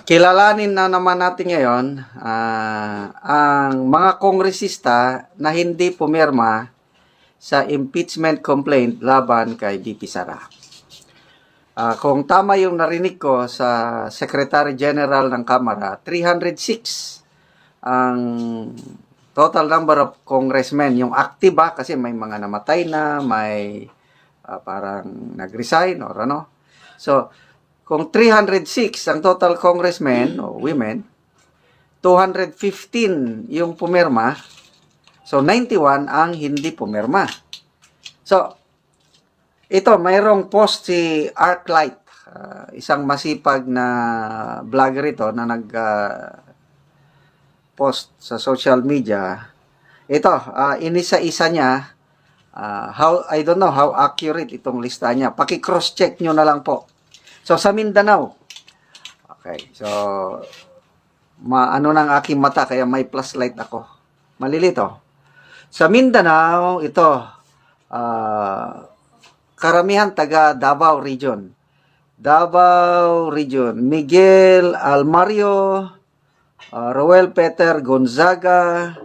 Kilalanin na naman natin ngayon ang mga kongresista na hindi pumirma sa impeachment complaint laban kay VP Sara. Kung tama yung narinig ko sa Secretary General ng Kamara, 306 ang total number of congressmen. Yung active kasi may mga namatay na, may parang nag-resign or ano. So, kung 306 ang total congressmen o women, 215 yung pumirma, so 91 ang hindi pumirma. So, ito, mayroong post si Arclight, isang masipag na vlogger ito na nag-post sa social media. Ito, inisa-isa niya, I don't know how accurate itong lista niya. Paki-cross-check nyo na lang po. So, sa Mindanao, okay, so, maano ng aking mata, kaya may plus light ako. Malilito. Sa Mindanao, ito, karamihan taga Davao Region. Davao Region, Miguel Almario, Roel Peter Gonzaga,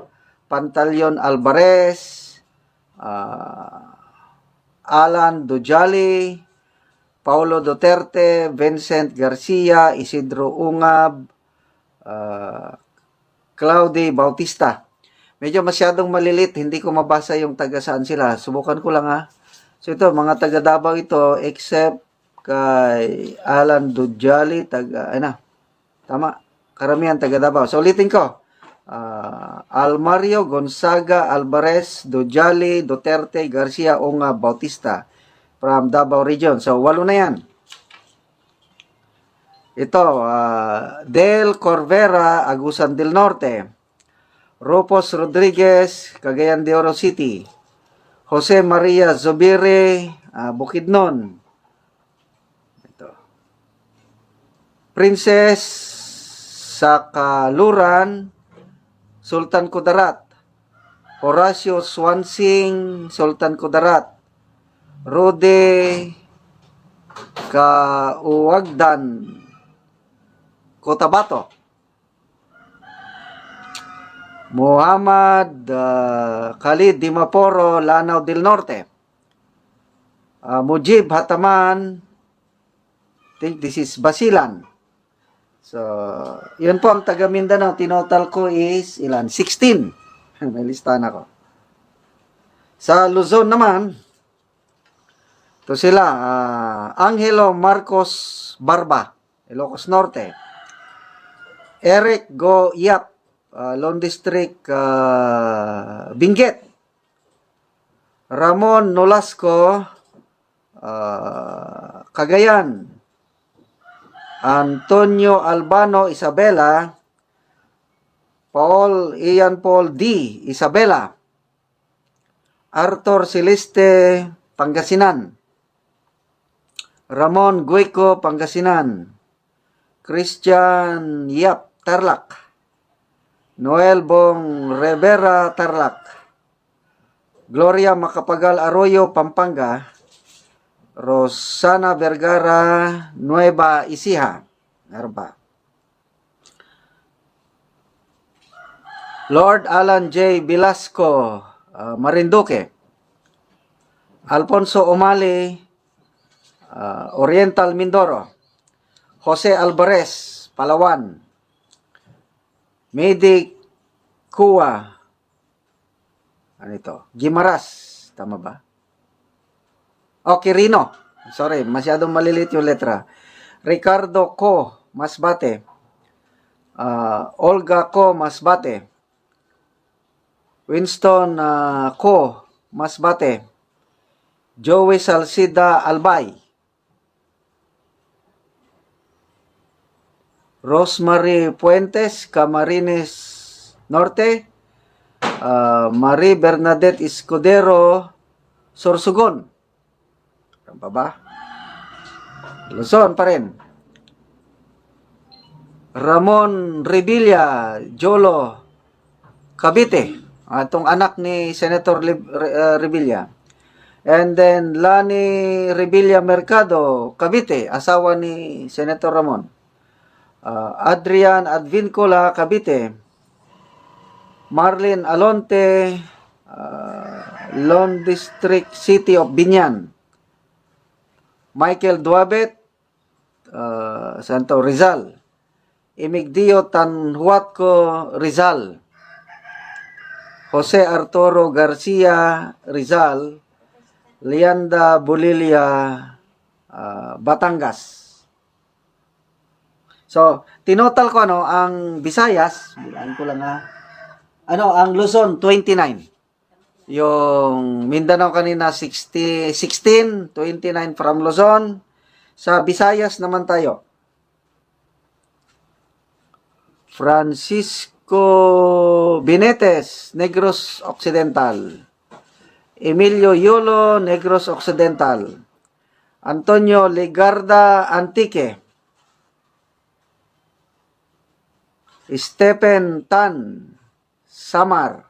Pantaleon Alvarez, Alan Dujali, Paulo Duterte, Vincent Garcia, Isidro Ungab, Claudia Bautista. Medyo masyadong malilit, hindi ko mabasa yung taga saan sila. Subukan ko lang ha. So ito, mga taga Davao ito, except kay Alan Dujali, tama, karamihan taga Davao. So ulitin ko, Almario, Gonzaga, Alvarez, Dujali, Duterte, Garcia, Ungab, Bautista. From Davao Region. So, 8 na yan. Ito, Del Corvera, Agusan del Norte. Rupos Rodriguez, Cagayan de Oro City. Jose Maria Zubiri, Bukidnon. Ito. Princess Sakaluran, Sultan Kudarat. Horacio Swansing, Sultan Kudarat. Rode Kauwagdan, Cotabato. Muhammad Khalid Dimaporo, Lanao del Norte. Mujib Hataman, I think this is Basilan. So, yun po ang taga Mindanao. Tinotal ko is ilan? 16. May listahan ako. Sa Luzon naman, ito sila, Angelo Marcos Barba, Ilocos Norte. Eric Go Yap, Lone District, Benguet. Ramon Nolasco, Cagayan. Antonio Albano Isabela. Ian Paul D. Isabela. Arthur Celeste, Pangasinan. Ramon Guico, Pangasinan. Christian Yap, Tarlac. Noel Bong Rivera, Tarlac. Gloria Macapagal Arroyo, Pampanga. Rosana Vergara, Nueva Ecija. Narba. Lord Alan J. Velasco, Marinduque. Alfonso Omali, Oriental Mindoro. Jose Alvarez, Palawan. Medic Kua, ano ito? Gimaras, tama ba? Quirino, sorry, masyadong malilit yung letra. Ricardo Co, Masbate. Olga Co, Masbate. Winston Co, Masbate. Joey Salcida Albay. Rosemary Puentes, Camarines Norte. Marie Bernadette Escudero, Sorsogon. Ano pa ba? Luzon pa rin. Ramon Revilla, Jolo, Cavite. Itong anak ni Senator Revilla. And then, Lani Revilla Mercado, Cavite, asawa ni Senator Ramon. Adrian Advincula, Cavite. Marlene Alonte, Lone District, City of Binyan. Michael Duabet, Santo Rizal. Emigdio Tanhuatco, Rizal. Jose Arturo Garcia, Rizal. Leanda Bulilia, Batangas. So, tinotal ko ang Visayas, bilaan ko lang ang Luzon 29. Yung Mindanao kanina 16, 29 from Luzon. Sa Visayas naman tayo. Francisco Binetes, Negros Occidental. Emilio Yolo, Negros Occidental. Antonio Legarda, Antique. Stephen Tan, Samar.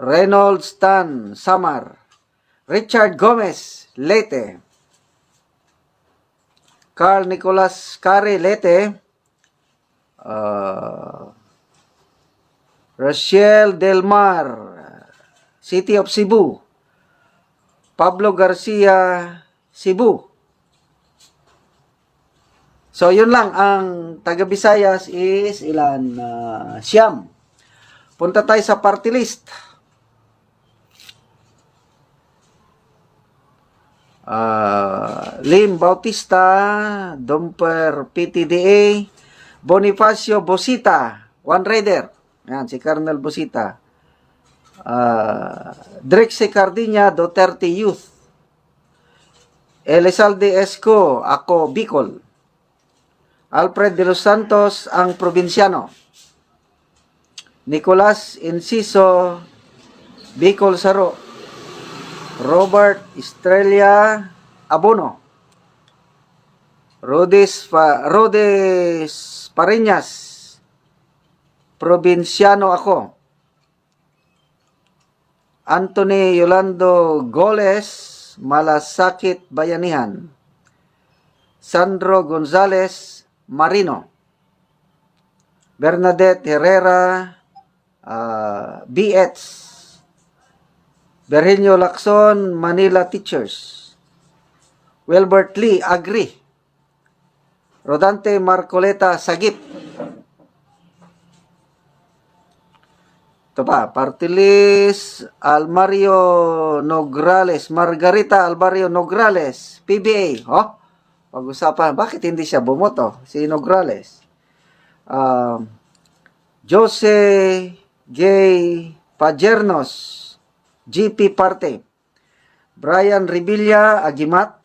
Reynolds Tan, Samar. Richard Gomez, Leyte. Carl Nicolas Cari, Leyte. Rachel Del Mar, City of Cebu. Pablo Garcia, Cebu. So, yun lang. Ang taga Visayas is ilan? Siyam. Punta tayo sa party list. Lim Bautista, Domper PTDA, Bonifacio Bosita, One Rider. Yan, si Colonel Bosita. Drexy Cardinia, Duterte Youth. Elizalde Esco, ako Bicol. Alfred de los Santos, ang probinsyano. Nicolas Inciso, Bicol Saro. Robert Estrella Abono. Rodes Pariñas, probinsyano ako. Anthony Yolando Goles, Malasakit Bayanihan. Sandro Gonzales Marino. Bernadette Herrera, BH. Virginio Lacson, Manila Teachers. Wilbert Lee, Agri. Rodante Marcoleta, Sagip. Ito pa, party list, Almario Nograles, Margarita Alvario Nograles, PBA. Pag-usapan, bakit hindi siya bumoto? Si Nograles. Jose Gay Pajernos, GP Party. Brian Revilla, Agimat.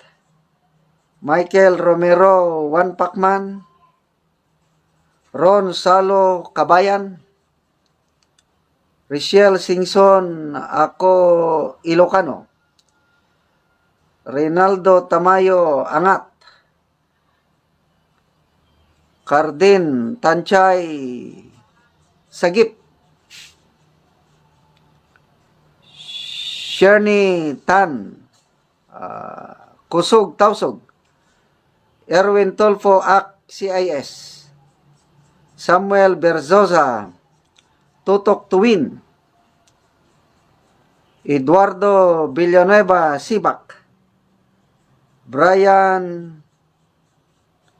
Michael Romero, Juan Pacman. Ron Salo, Kabayan. Richelle Singson, ako Ilocano. Reynaldo Tamayo, Angat. Cardin Tanchay, Sagip. Sherny Tan, Kusog, Tausog. Erwin Tolfo, Ak, CIS. Samuel Berzosa, Tutok Tuwin. Eduardo Villanueva, Sibak. Brian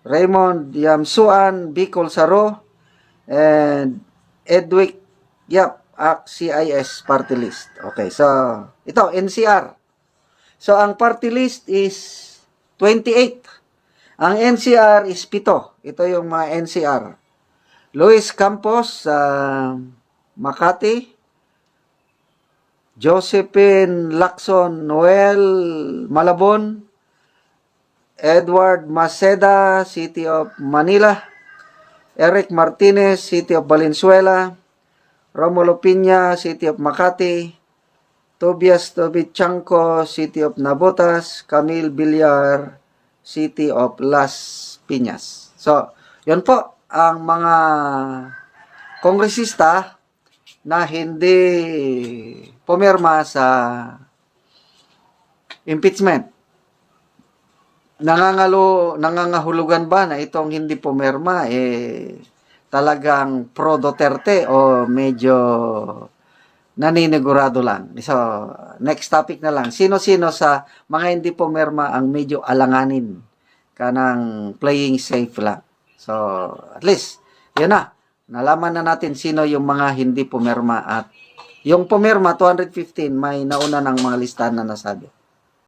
Raymond Yamsuan, Bicol Saro. And Edwick Yap, Ak, CIS party list. Okay, so ito, NCR. So, ang party list is 28. Ang NCR is 7. Ito yung mga NCR. Luis Campos, Makati. Josephine Lacson Noel, Malabon. Edward Maceda, City of Manila. Eric Martinez, City of Valenzuela. Romulo Piña, City of Makati. Tobias Tobichanco, City of Nabotas. Camille Villar, City of Las Piñas. So, yun po ang mga kongresista na hindi pumirma sa impeachment. nangangahulugan ba na itong hindi pumirma talagang pro Duterte o medyo naninigurado lang? So, next topic na lang. Sino-sino sa mga hindi pumirma ang medyo alanganin kanang playing safe lang? So, at least, yun na. Nalaman na natin sino yung mga hindi pumirma at yung pumirma, 215, may nauna ng mga listahan na nasabi.